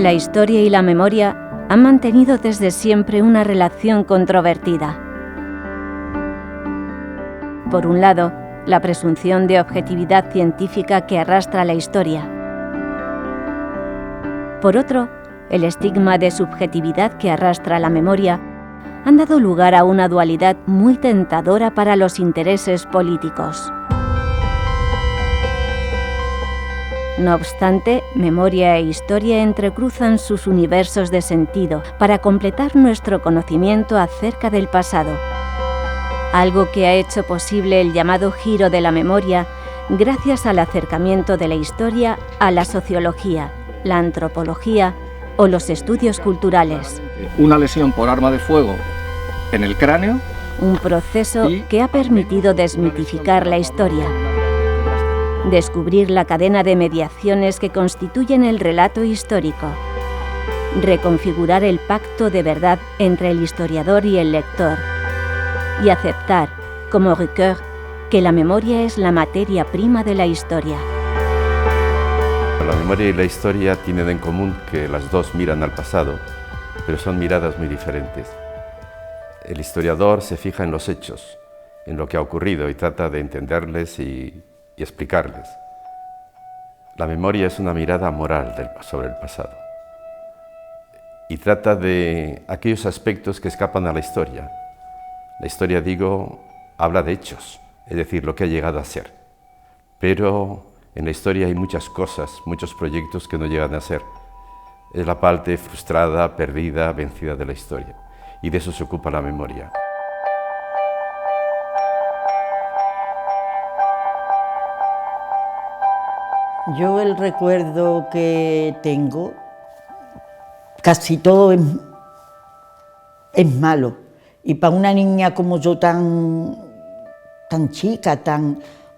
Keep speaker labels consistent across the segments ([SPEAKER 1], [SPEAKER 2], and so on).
[SPEAKER 1] La historia y la memoria han mantenido desde siempre una relación controvertida. Por un lado, la presunción de objetividad científica que arrastra la historia. Por otro, el estigma de subjetividad que arrastra la memoria han dado lugar a una dualidad muy tentadora para los intereses políticos. No obstante, memoria e historia entrecruzan sus universos de sentido para completar nuestro conocimiento acerca del pasado, algo que ha hecho posible el llamado giro de la memoria gracias al acercamiento de la historia a la sociología, la antropología o los estudios culturales.
[SPEAKER 2] Una lesión por arma de fuego en el cráneo.
[SPEAKER 1] Un proceso que ha permitido desmitificar la historia, descubrir la cadena de mediaciones que constituyen el relato histórico, reconfigurar el pacto de verdad entre el historiador y el lector, y aceptar, como Ricoeur, que la memoria es la materia prima de la historia.
[SPEAKER 3] La memoria y la historia tienen en común que las dos miran al pasado, pero son miradas muy diferentes. El historiador se fija en los hechos, en lo que ha ocurrido y trata de entenderles y explicarles. La memoria es una mirada moral sobre el pasado y trata de aquellos aspectos que escapan a la historia. La historia, digo, habla de hechos, es decir, lo que ha llegado a ser. Pero en la historia hay muchas cosas, muchos proyectos que no llegan a ser. Es la parte frustrada, perdida, vencida de la historia. Y de eso se ocupa la memoria.
[SPEAKER 4] Yo el recuerdo que tengo, casi todo es malo. Y para una niña como yo tan chica,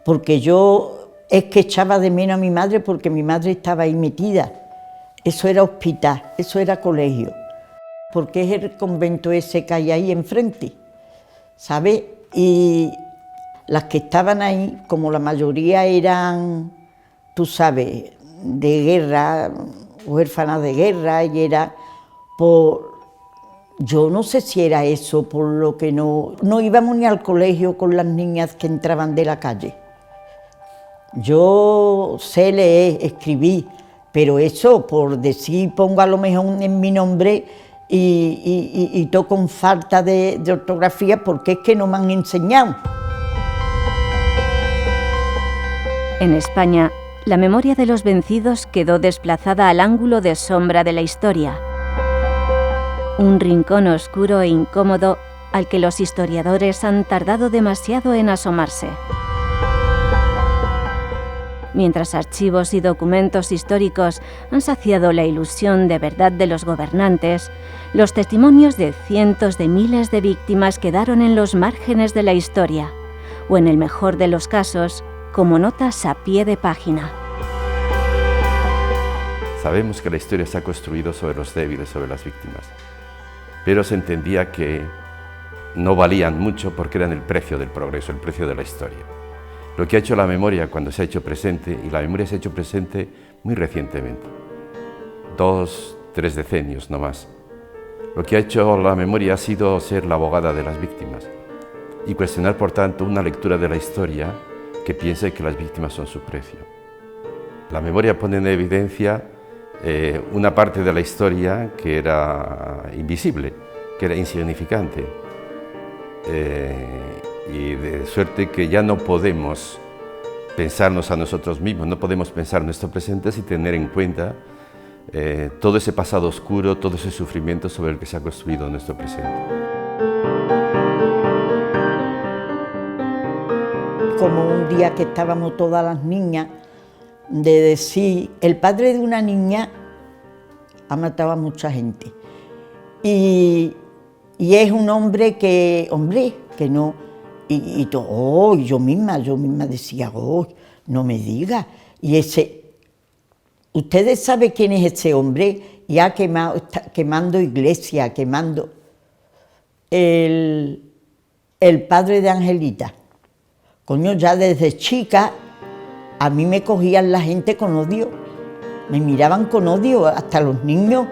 [SPEAKER 4] porque yo es que echaba de menos a mi madre porque mi madre estaba ahí metida. Eso era hospital, eso era colegio. Porque es el convento ese que hay ahí enfrente, ¿sabes? Y las que estaban ahí, como la mayoría eran, tú sabes, de guerra, huérfanas de guerra, y era por... Yo no sé si era eso, por lo que no íbamos ni al colegio con las niñas que entraban de la calle. Yo sé leer, escribir, pero eso, por decir, pongo a lo mejor en mi nombre y todo con falta de ortografía, porque es que no me han enseñado.
[SPEAKER 1] En España, la memoria de los vencidos quedó desplazada al ángulo de sombra de la historia. Un rincón oscuro e incómodo al que los historiadores han tardado demasiado en asomarse. Mientras archivos y documentos históricos han saciado la ilusión de verdad de los gobernantes, los testimonios de cientos de miles de víctimas quedaron en los márgenes de la historia, o en el mejor de los casos, como notas a pie de página.
[SPEAKER 3] Sabemos que la historia se ha construido sobre los débiles, sobre las víctimas, pero se entendía que no valían mucho porque eran el precio del progreso, el precio de la historia. Lo que ha hecho la memoria cuando se ha hecho presente, y la memoria se ha hecho presente muy recientemente, 2, 3 decenios no más. Lo que ha hecho la memoria ha sido ser la abogada de las víctimas y cuestionar, por tanto, una lectura de la historia que piense que las víctimas son su precio. La memoria pone en evidencia una parte de la historia que era invisible, que era insignificante. Y de suerte que ya no podemos pensarnos a nosotros mismos, no podemos pensar nuestro presente sin tener en cuenta todo ese pasado oscuro, todo ese sufrimiento sobre el que se ha construido nuestro presente.
[SPEAKER 4] Como un día que estábamos todas las niñas, de decir, el padre de una niña ha matado a mucha gente. Y es un hombre que no... Y todo, oh, yo misma decía, oh, no me diga. Y ¿ustedes saben quién es ese hombre? Ya está quemando iglesia, quemando el padre de Angelita. Coño, ya desde chica a mí me cogían la gente con odio. Me miraban con odio, hasta los niños.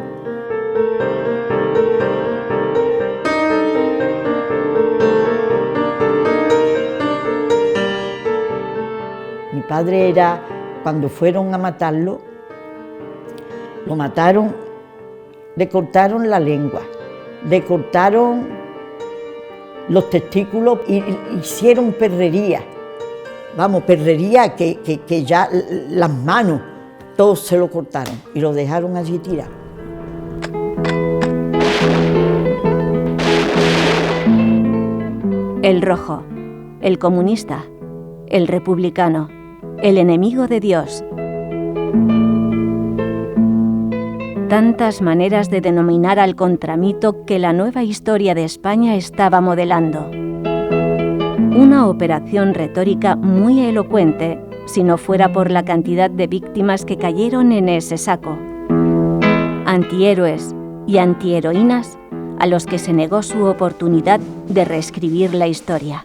[SPEAKER 4] Mi padre era, cuando fueron a matarlo, lo mataron, le cortaron la lengua, le cortaron los testículos y hicieron perrería. Vamos, perrería que ya las manos, todos se lo cortaron y lo dejaron allí tirado.
[SPEAKER 1] El rojo, el comunista, el republicano, el enemigo de Dios. Tantas maneras de denominar al contramito que la nueva historia de España estaba modelando. Una operación retórica muy elocuente, si no fuera por la cantidad de víctimas que cayeron en ese saco. Antihéroes y antiheroínas a los que se negó su oportunidad de reescribir la historia.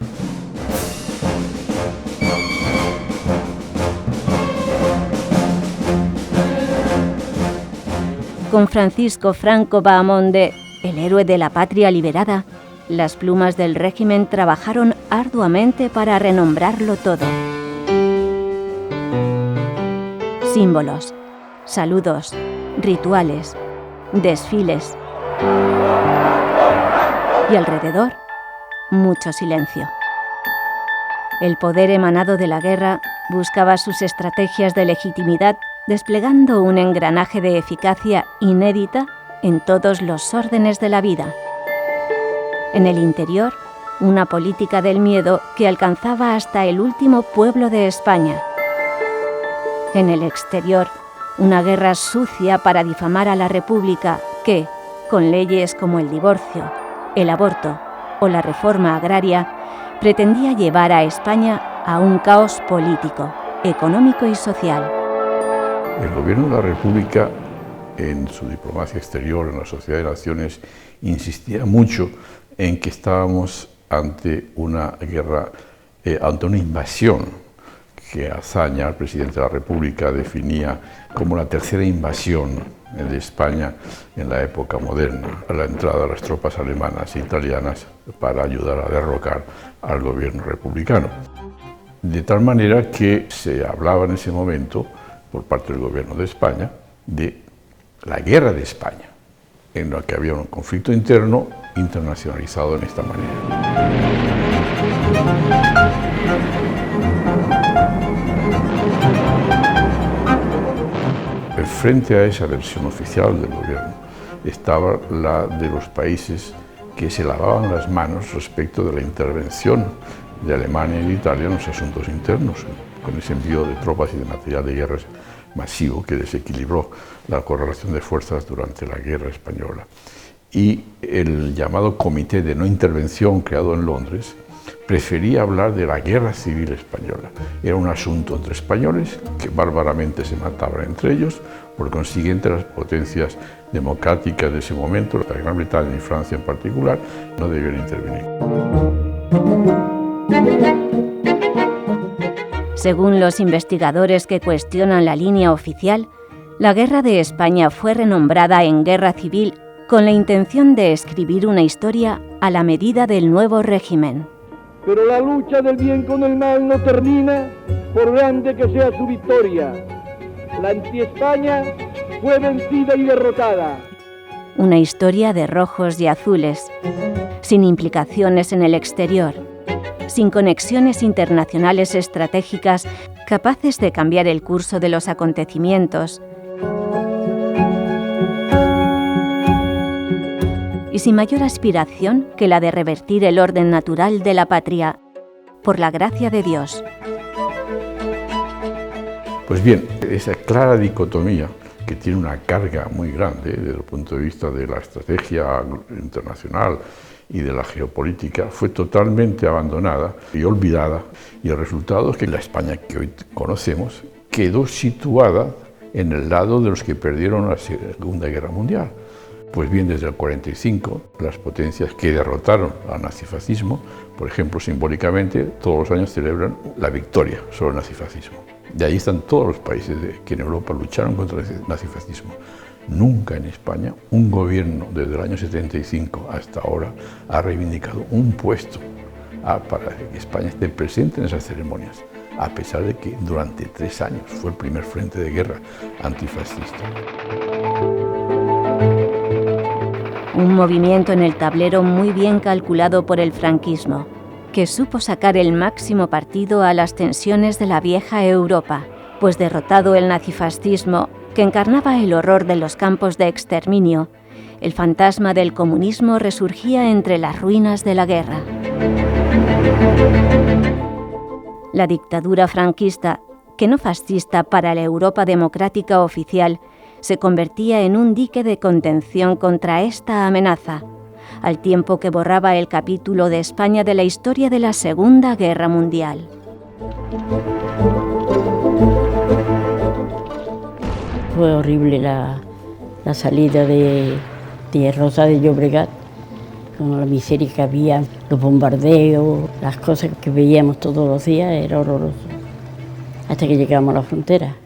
[SPEAKER 1] Con Francisco Franco Bahamonde, el héroe de la patria liberada, las plumas del régimen trabajaron arduamente para renombrarlo todo. Símbolos, saludos, rituales, desfiles. Y alrededor, mucho silencio. El poder emanado de la guerra buscaba sus estrategias de legitimidad desplegando un engranaje de eficacia inédita en todos los órdenes de la vida. En el interior, una política del miedo que alcanzaba hasta el último pueblo de España. En el exterior, una guerra sucia para difamar a la República que, con leyes como el divorcio, el aborto o la reforma agraria, pretendía llevar a España a un caos político, económico y social.
[SPEAKER 5] El gobierno de la República, en su diplomacia exterior, en la Sociedad de Naciones, insistía mucho en que estábamos ante una guerra, ante una invasión que Azaña, el presidente de la República, definía como la tercera invasión de España en la época moderna, a la entrada de las tropas alemanas e italianas para ayudar a derrocar al gobierno republicano. De tal manera que se hablaba en ese momento, por parte del gobierno de España, de la guerra de España, en la que había un conflicto interno internacionalizado en esta manera. Frente a esa versión oficial del gobierno estaba la de los países que se lavaban las manos respecto de la intervención de Alemania y de Italia en los asuntos internos, con ese envío de tropas y de material de guerra masivo que desequilibró la correlación de fuerzas durante la guerra española. Y el llamado Comité de No Intervención, creado en Londres, prefería hablar de la guerra civil española. Era un asunto entre españoles que bárbaramente se mataban entre ellos. Por consiguiente, las potencias democráticas de ese momento, la Gran Bretaña y Francia en particular, no debían intervenir.
[SPEAKER 1] Según los investigadores que cuestionan la línea oficial, la guerra de España fue renombrada en guerra civil con la intención de escribir una historia a la medida del nuevo régimen.
[SPEAKER 6] Pero la lucha del bien con el mal no termina, por grande que sea su victoria. La anti-España fue vencida y derrotada.
[SPEAKER 1] Una historia de rojos y azules, sin implicaciones en el exterior, sin conexiones internacionales estratégicas capaces de cambiar el curso de los acontecimientos, y sin mayor aspiración que la de revertir el orden natural de la patria, por la gracia de Dios.
[SPEAKER 5] Pues bien, esa clara dicotomía, que tiene una carga muy grande desde el punto de vista de la estrategia internacional y de la geopolítica, fue totalmente abandonada y olvidada, y el resultado es que la España que hoy conocemos quedó situada en el lado de los que perdieron la Segunda Guerra Mundial. Pues bien, desde el 45, las potencias que derrotaron al nazifascismo, por ejemplo, simbólicamente, todos los años celebran la victoria sobre el nazifascismo. De ahí están todos los países que en Europa lucharon contra el nazifascismo. Nunca en España un gobierno desde el año 75 hasta ahora ha reivindicado un puesto para que España esté presente en esas ceremonias, a pesar de que durante 3 años fue el primer frente de guerra antifascista.
[SPEAKER 1] Un movimiento en el tablero muy bien calculado por el franquismo, que supo sacar el máximo partido a las tensiones de la vieja Europa, pues derrotado el nazifascismo, que encarnaba el horror de los campos de exterminio, el fantasma del comunismo resurgía entre las ruinas de la guerra. La dictadura franquista, que no fascista para la Europa democrática oficial, se convertía en un dique de contención contra esta amenaza, al tiempo que borraba el capítulo de España de la historia de la Segunda Guerra Mundial.
[SPEAKER 7] Fue horrible la salida de Rosa de Llobregat, con la miseria que había, los bombardeos, las cosas que veíamos todos los días, era horroroso. Hasta que llegamos a la frontera.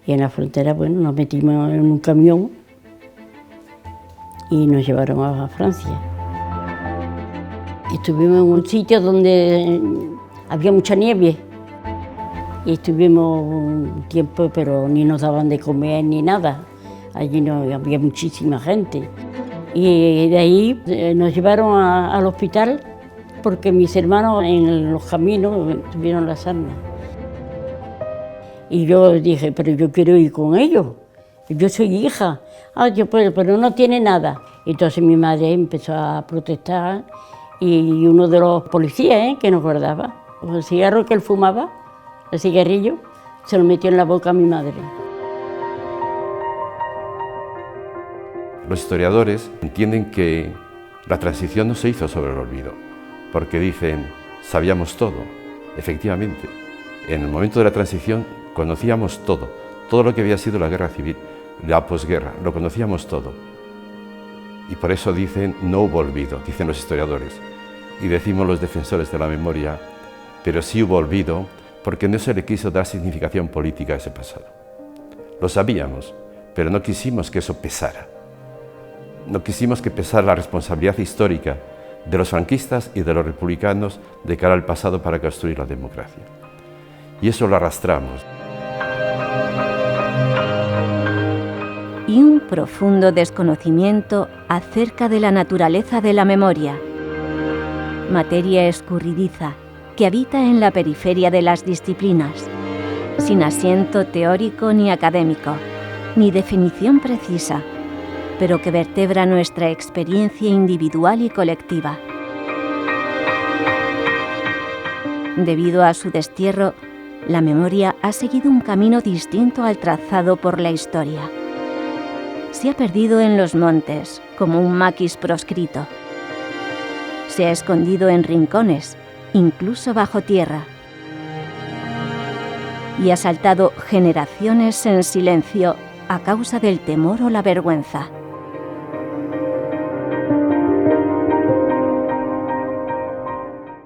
[SPEAKER 7] Y en la frontera, bueno, nos metimos en un camión y nos llevaron a Francia. Estuvimos en un sitio donde había mucha nieve. Y estuvimos un tiempo, pero ni nos daban de comer ni nada. Allí no había muchísima gente. Y de ahí nos llevaron al hospital porque mis hermanos en los caminos tuvieron las armas. Y yo dije, pero yo quiero ir con ellos, yo soy hija. Pero no tiene nada. Entonces mi madre empezó a protestar y uno de los policías que nos guardaba, el cigarro que él fumaba, el cigarrillo, se lo metió en la boca a mi madre.
[SPEAKER 3] Los historiadores entienden que la transición no se hizo sobre el olvido, porque dicen, sabíamos todo. Efectivamente, en el momento de la transición conocíamos todo lo que había sido la guerra civil, la posguerra, lo conocíamos todo. Y por eso dicen, no hubo olvido, dicen los historiadores. Y decimos los defensores de la memoria, pero sí hubo olvido porque no se le quiso dar significación política a ese pasado. Lo sabíamos, pero no quisimos que eso pesara. No quisimos que pesara la responsabilidad histórica de los franquistas y de los republicanos de cara al pasado para construir la democracia. Y eso lo arrastramos.
[SPEAKER 1] Y un profundo desconocimiento acerca de la naturaleza de la memoria. Materia escurridiza que habita en la periferia de las disciplinas, sin asiento teórico ni académico, ni definición precisa, pero que vertebra nuestra experiencia individual y colectiva. Debido a su destierro, la memoria ha seguido un camino distinto al trazado por la historia. Se ha perdido en los montes, como un maquis proscrito. Se ha escondido en rincones, incluso bajo tierra. Y ha saltado generaciones en silencio a causa del temor o la vergüenza.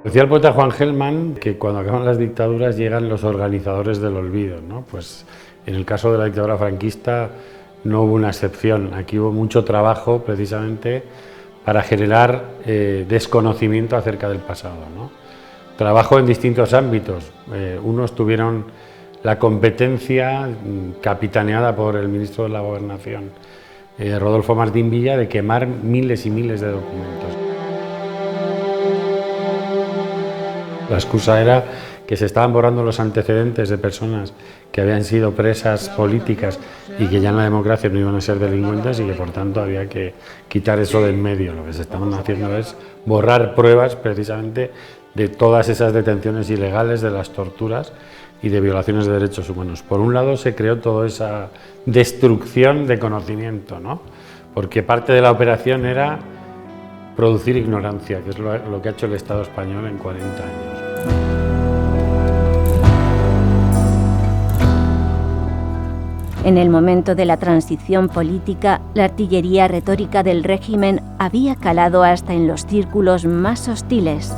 [SPEAKER 8] Decía el poeta Juan Gelman que cuando acaban las dictaduras llegan los organizadores del olvido, ¿no? Pues en el caso de la dictadura franquista no hubo una excepción. Aquí hubo mucho trabajo precisamente para generar desconocimiento acerca del pasado, ¿no? Trabajo en distintos ámbitos. Unos tuvieron la competencia capitaneada por el ministro de la Gobernación, Rodolfo Martín Villa, de quemar miles y miles de documentos. La excusa era que se estaban borrando los antecedentes de personas que habían sido presas políticas y que ya en la democracia no iban a ser delincuentes y que por tanto había que quitar eso del medio. Lo que se estaban haciendo es borrar pruebas precisamente de todas esas detenciones ilegales, de las torturas y de violaciones de derechos humanos. Por un lado se creó toda esa destrucción de conocimiento, ¿no? Porque parte de la operación era producir ignorancia, que es lo que ha hecho el Estado español en 40 años.
[SPEAKER 1] En el momento de la transición política, la artillería retórica del régimen había calado hasta en los círculos más hostiles.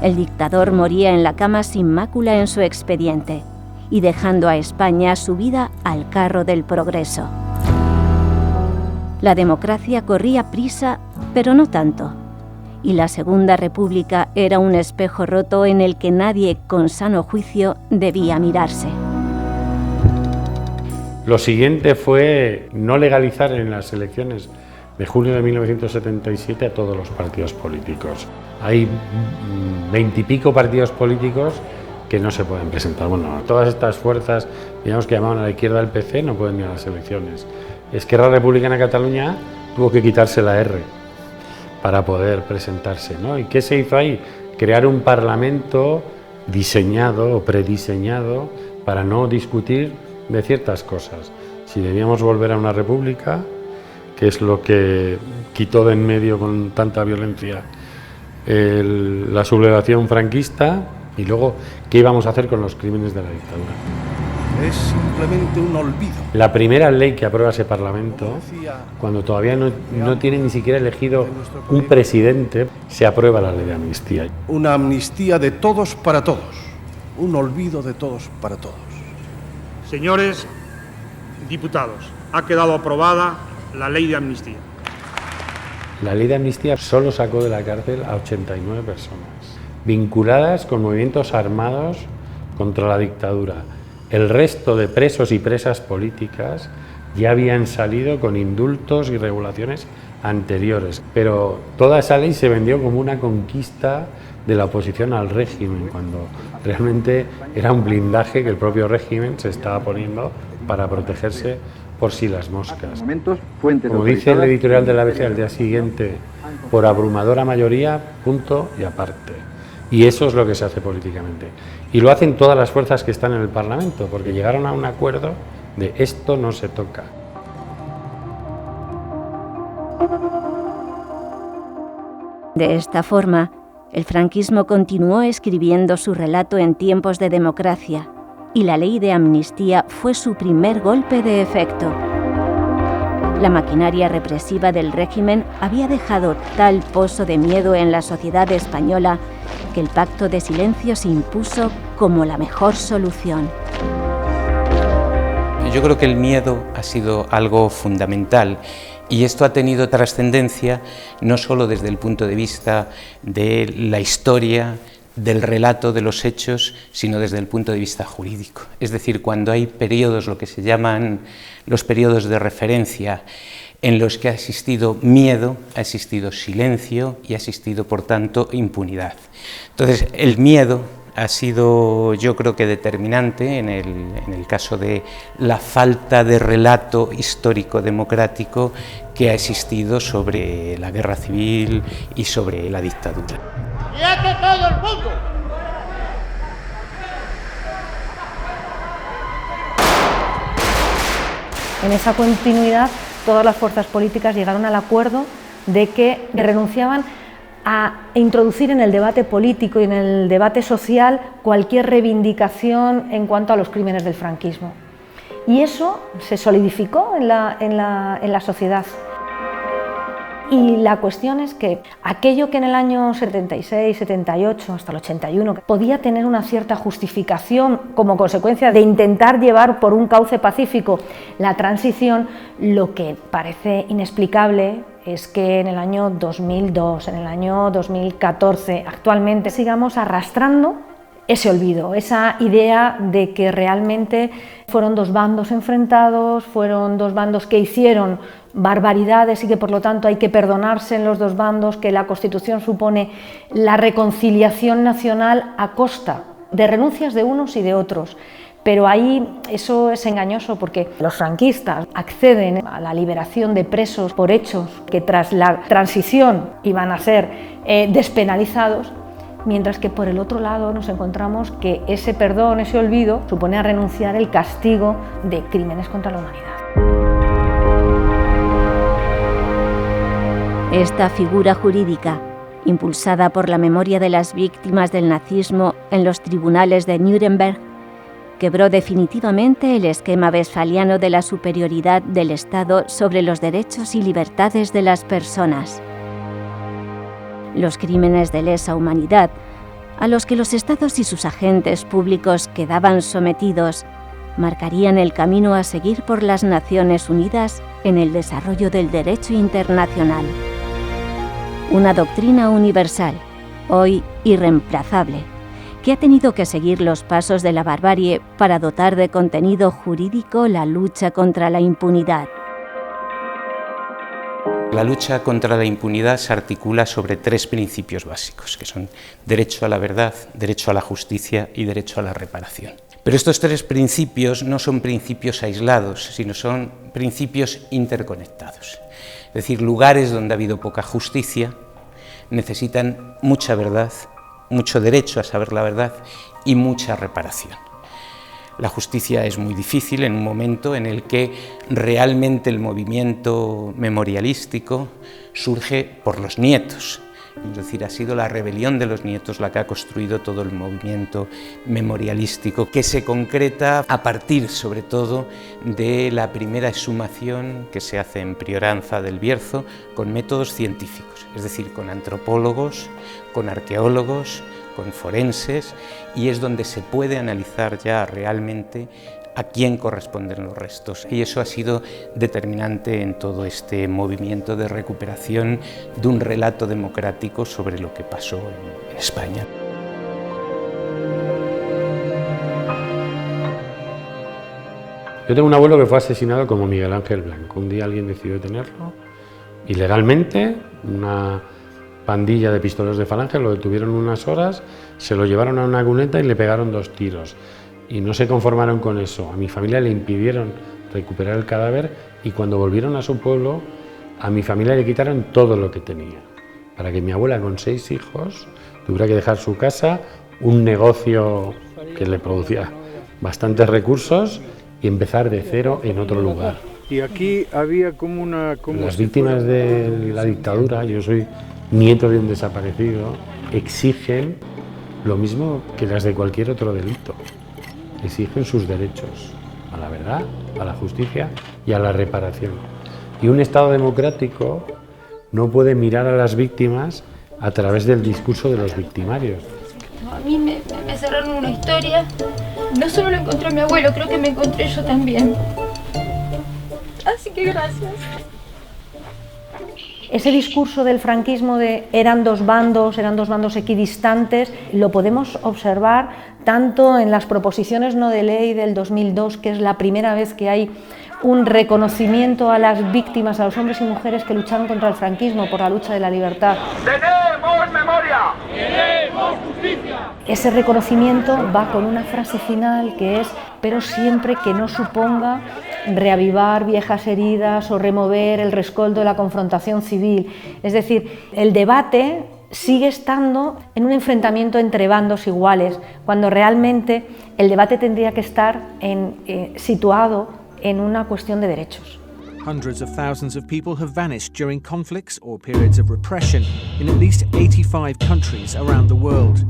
[SPEAKER 1] El dictador moría en la cama sin mácula en su expediente y dejando a España subida al carro del progreso. La democracia corría prisa, pero no tanto. Y la Segunda República era un espejo roto en el que nadie con sano juicio debía mirarse.
[SPEAKER 8] Lo siguiente fue no legalizar en las elecciones de junio de 1977 a todos los partidos políticos. Hay 20 y pico partidos políticos que no se pueden presentar. Bueno, todas estas fuerzas, digamos, que llamaban a la izquierda del PC, no pueden ir a las elecciones. Esquerra Republicana de Cataluña tuvo que quitarse la R para poder presentarse, ¿no? ¿Y qué se hizo ahí? Crear un parlamento diseñado o prediseñado para no discutir de ciertas cosas. Si debíamos volver a una república, que es lo que quitó de en medio con tanta violencia la sublevación franquista, y luego qué íbamos a hacer con los crímenes de la dictadura.
[SPEAKER 9] Es simplemente un olvido.
[SPEAKER 8] La primera ley que aprueba ese Parlamento, cuando todavía no tiene ni siquiera elegido un presidente, se aprueba la ley de amnistía.
[SPEAKER 9] Una amnistía de todos para todos. Un olvido de todos para todos.
[SPEAKER 10] Señores diputados, ha quedado aprobada la ley de amnistía.
[SPEAKER 8] La ley de amnistía solo sacó de la cárcel a 89 personas, vinculadas con movimientos armados contra la dictadura. El resto de presos y presas políticas ya habían salido con indultos y regulaciones anteriores, pero toda esa ley se vendió como una conquista de la oposición al régimen, cuando realmente era un blindaje que el propio régimen se estaba poniendo para protegerse por si las moscas. Como dice el editorial de la ABC al día siguiente, por abrumadora mayoría, punto y aparte. Y eso es lo que se hace políticamente. Y lo hacen todas las fuerzas que están en el Parlamento, porque llegaron a un acuerdo de esto no se toca.
[SPEAKER 1] De esta forma, el franquismo continuó escribiendo su relato en tiempos de democracia, y la ley de amnistía fue su primer golpe de efecto. La maquinaria represiva del régimen había dejado tal pozo de miedo en la sociedad española que el pacto de silencio se impuso como la mejor solución.
[SPEAKER 11] Yo creo que el miedo ha sido algo fundamental y esto ha tenido trascendencia no solo desde el punto de vista de la historia, del relato de los hechos, sino desde el punto de vista jurídico. Es decir, cuando hay periodos, lo que se llaman los periodos de referencia, en los que ha existido miedo, ha existido silencio y ha existido, por tanto, impunidad. Entonces, el miedo ha sido, yo creo que determinante en el caso de la falta de relato histórico democrático que ha existido sobre la guerra civil y sobre la dictadura.
[SPEAKER 12] ¡Quieto todo el mundo!
[SPEAKER 13] En esa continuidad, todas las fuerzas políticas llegaron al acuerdo de que renunciaban a introducir en el debate político y en el debate social cualquier reivindicación en cuanto a los crímenes del franquismo. Y eso se solidificó en la sociedad. Y la cuestión es que aquello que en el año 76, 78, hasta el 81, podía tener una cierta justificación como consecuencia de intentar llevar por un cauce pacífico la transición, lo que parece inexplicable es que en el año 2002, en el año 2014, actualmente sigamos arrastrando ese olvido, esa idea de que realmente fueron dos bandos enfrentados, fueron dos bandos que hicieron barbaridades y que por lo tanto hay que perdonarse en los dos bandos, que la Constitución supone la reconciliación nacional a costa de renuncias de unos y de otros. Pero ahí eso es engañoso porque los franquistas acceden a la liberación de presos por hechos que tras la transición iban a ser despenalizados, mientras que por el otro lado nos encontramos que ese perdón, ese olvido, supone a renunciar el castigo de crímenes contra la humanidad.
[SPEAKER 1] Esta figura jurídica, impulsada por la memoria de las víctimas del nazismo en los tribunales de Nuremberg, quebró definitivamente el esquema westfaliano de la superioridad del Estado sobre los derechos y libertades de las personas. Los crímenes de lesa humanidad a los que los estados y sus agentes públicos quedaban sometidos, marcarían el camino a seguir por las Naciones Unidas en el desarrollo del derecho internacional. Una doctrina universal, hoy irreemplazable, que ha tenido que seguir los pasos de la barbarie para dotar de contenido jurídico la lucha contra la impunidad.
[SPEAKER 11] La lucha contra la impunidad se articula sobre 3 principios básicos, que son derecho a la verdad, derecho a la justicia y derecho a la reparación. Pero estos 3 principios no son principios aislados, sino son principios interconectados. Es decir, lugares donde ha habido poca justicia necesitan mucha verdad, mucho derecho a saber la verdad y mucha reparación. La justicia es muy difícil en un momento en el que realmente el movimiento memorialístico surge por los nietos. Es decir, ha sido la rebelión de los nietos la que ha construido todo el movimiento memorialístico, que se concreta a partir, sobre todo, de la primera exhumación que se hace en Prioranza del Bierzo con métodos científicos, es decir, con antropólogos, con arqueólogos, con forenses, y es donde se puede analizar ya realmente a quién corresponden los restos. Y eso ha sido determinante en todo este movimiento de recuperación de un relato democrático sobre lo que pasó en España.
[SPEAKER 8] Yo tengo un abuelo que fue asesinado como Miguel Ángel Blanco. Un día alguien decidió detenerlo, ilegalmente, una pandilla de pistoleros de Falange lo detuvieron unas horas, se lo llevaron a una cuneta y le pegaron 2 tiros. Y no se conformaron con eso. A mi familia le impidieron recuperar el cadáver y cuando volvieron a su pueblo, a mi familia le quitaron todo lo que tenía. Para que mi abuela, con 6 hijos, tuviera que dejar su casa, un negocio que le producía bastantes recursos y empezar de cero en otro lugar.
[SPEAKER 14] Y aquí había como una...
[SPEAKER 8] Las víctimas de la dictadura, yo soy nieto de un desaparecido, exigen lo mismo que las de cualquier otro delito. Exigen sus derechos a la verdad, a la justicia y a la reparación. Y un Estado democrático no puede mirar a las víctimas a través del discurso de los victimarios.
[SPEAKER 15] A mí me cerraron una historia. No solo lo encontró mi abuelo, creo que me encontré yo también. Así que gracias.
[SPEAKER 13] Ese discurso del franquismo de eran dos bandos equidistantes, lo podemos observar tanto en las proposiciones no de ley del 2002, que es la primera vez que hay un reconocimiento a las víctimas, a los hombres y mujeres que lucharon contra el franquismo por la lucha de la libertad.
[SPEAKER 12] ¡Tenemos memoria! ¡Queremos justicia!
[SPEAKER 13] Ese reconocimiento va con una frase final que es, pero siempre que no suponga reavivar viejas heridas o remover el rescoldo de la confrontación civil. Es decir, el debate sigue estando en un enfrentamiento entre bandos iguales, cuando realmente el debate tendría que estar situado en una cuestión de derechos.
[SPEAKER 16] Hundreds of thousands of people have vanished during conflicts or periods of repression in at least 85 countries around the world.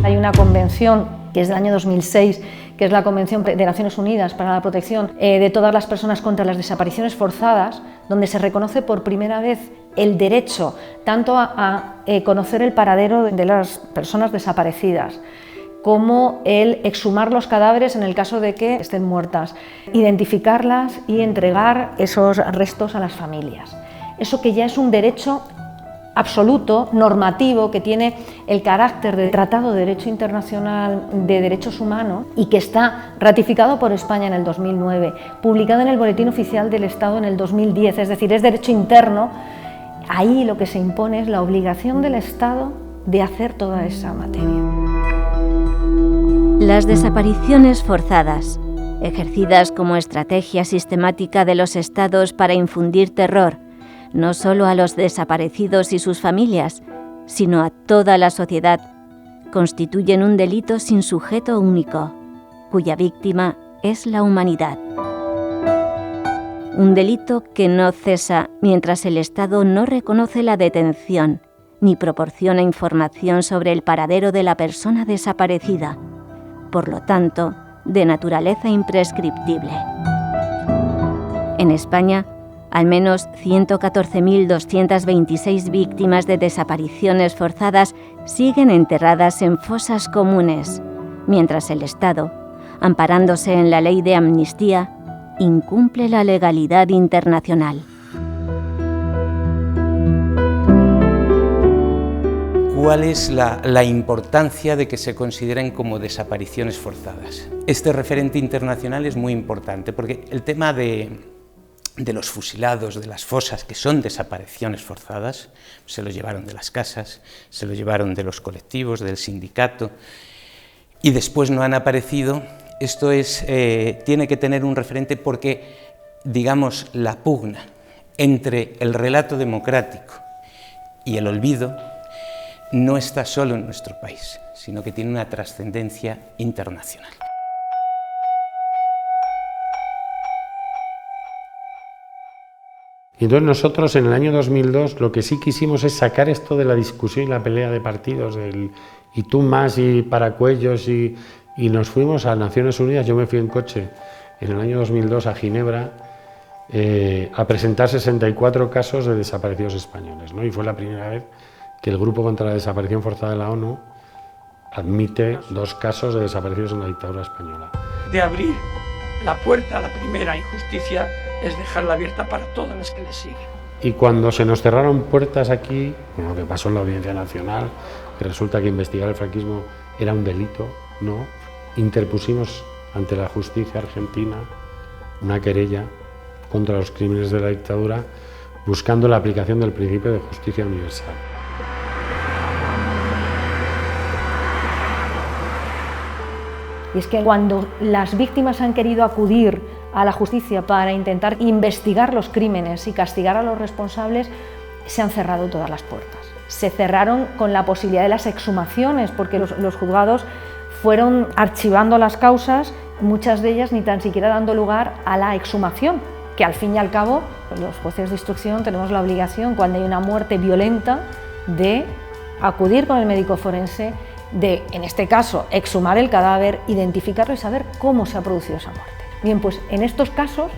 [SPEAKER 13] Hay una convención que es del año 2006, que es la Convención de Naciones Unidas para la protección de todas las personas contra las desapariciones forzadas, donde se reconoce por primera vez el derecho tanto a conocer el paradero de las personas desaparecidas, como el exhumar los cadáveres en el caso de que estén muertas, identificarlas y entregar esos restos a las familias. Eso que ya es un derecho absoluto, normativo, que tiene el carácter de Tratado de Derecho Internacional de Derechos Humanos y que está ratificado por España en el 2009, publicado en el Boletín Oficial del Estado en el 2010, es decir, es derecho interno. Ahí lo que se impone es la obligación del Estado de hacer toda esa materia.
[SPEAKER 1] Las desapariciones forzadas, ejercidas como estrategia sistemática de los estados para infundir terror, no solo a los desaparecidos y sus familias, sino a toda la sociedad, constituyen un delito sin sujeto único, cuya víctima es la humanidad. Un delito que no cesa mientras el Estado no reconoce la detención ni proporciona información sobre el paradero de la persona desaparecida, por lo tanto, de naturaleza imprescriptible. En España, Al menos 114.226 víctimas de desapariciones forzadas siguen enterradas en fosas comunes, mientras el Estado, amparándose en la ley de amnistía, incumple la legalidad internacional.
[SPEAKER 11] ¿Cuál es la importancia de que se consideren como desapariciones forzadas? Este referente internacional es muy importante porque el tema de los fusilados, de las fosas, que son desapariciones forzadas, se los llevaron de las casas, se los llevaron de los colectivos, del sindicato, y después no han aparecido. Esto tiene que tener un referente porque, digamos, la pugna entre el relato democrático y el olvido no está solo en nuestro país, sino que tiene una trascendencia internacional.
[SPEAKER 8] Y entonces nosotros en el año 2002 lo que sí quisimos es sacar esto de la discusión y la pelea de partidos, y tú más y Paracuellos, y nos fuimos a Naciones Unidas. Yo me fui en coche en el año 2002 a Ginebra a presentar 64 casos de desaparecidos españoles, ¿no? Y fue la primera vez que el Grupo contra la Desaparición Forzada de la ONU admite 2 casos de desaparecidos en la dictadura española.
[SPEAKER 17] De abrir la puerta a la primera injusticia es dejarla abierta para todas las que le siguen.
[SPEAKER 8] Y cuando se nos cerraron puertas aquí, como lo que pasó en la Audiencia Nacional, que resulta que investigar el franquismo era un delito, no, interpusimos ante la justicia argentina una querella contra los crímenes de la dictadura, buscando la aplicación del principio de justicia universal.
[SPEAKER 13] Y es que cuando las víctimas han querido acudir a la justicia para intentar investigar los crímenes y castigar a los responsables, se han cerrado todas las puertas. Se cerraron con la posibilidad de las exhumaciones, porque los juzgados fueron archivando las causas, muchas de ellas ni tan siquiera dando lugar a la exhumación, que al fin y al cabo los jueces de instrucción tenemos la obligación, cuando hay una muerte violenta, de acudir con el médico forense, de, en este caso, exhumar el cadáver, identificarlo y saber cómo se ha producido esa muerte. Bien, pues en estos casos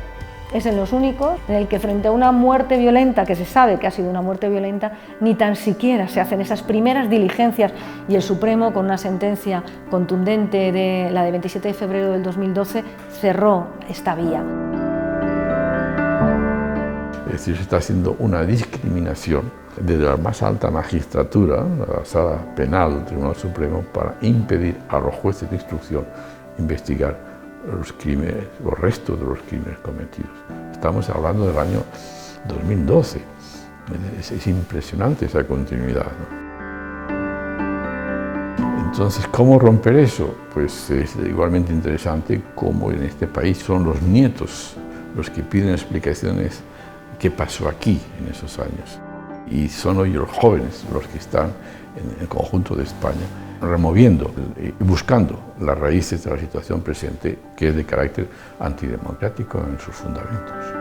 [SPEAKER 13] es en los únicos en el que frente a una muerte violenta, que se sabe que ha sido una muerte violenta, ni tan siquiera se hacen esas primeras diligencias, y el Supremo, con una sentencia contundente, de la de 27 de febrero del 2012, cerró esta vía.
[SPEAKER 5] Es decir, se está haciendo una discriminación desde la más alta magistratura, la Sala Penal del Tribunal Supremo, para impedir a los jueces de instrucción investigar los crímenes, los restos de los crímenes cometidos. Estamos hablando del año 2012. Es impresionante esa continuidad, ¿no? Entonces, ¿cómo romper eso? Pues es igualmente interesante cómo en este país son los nietos los que piden explicaciones qué pasó aquí en esos años. Y son hoy los jóvenes los que están en el conjunto de España removiendo y buscando las raíces de la situación presente, que es de carácter antidemocrático en sus fundamentos.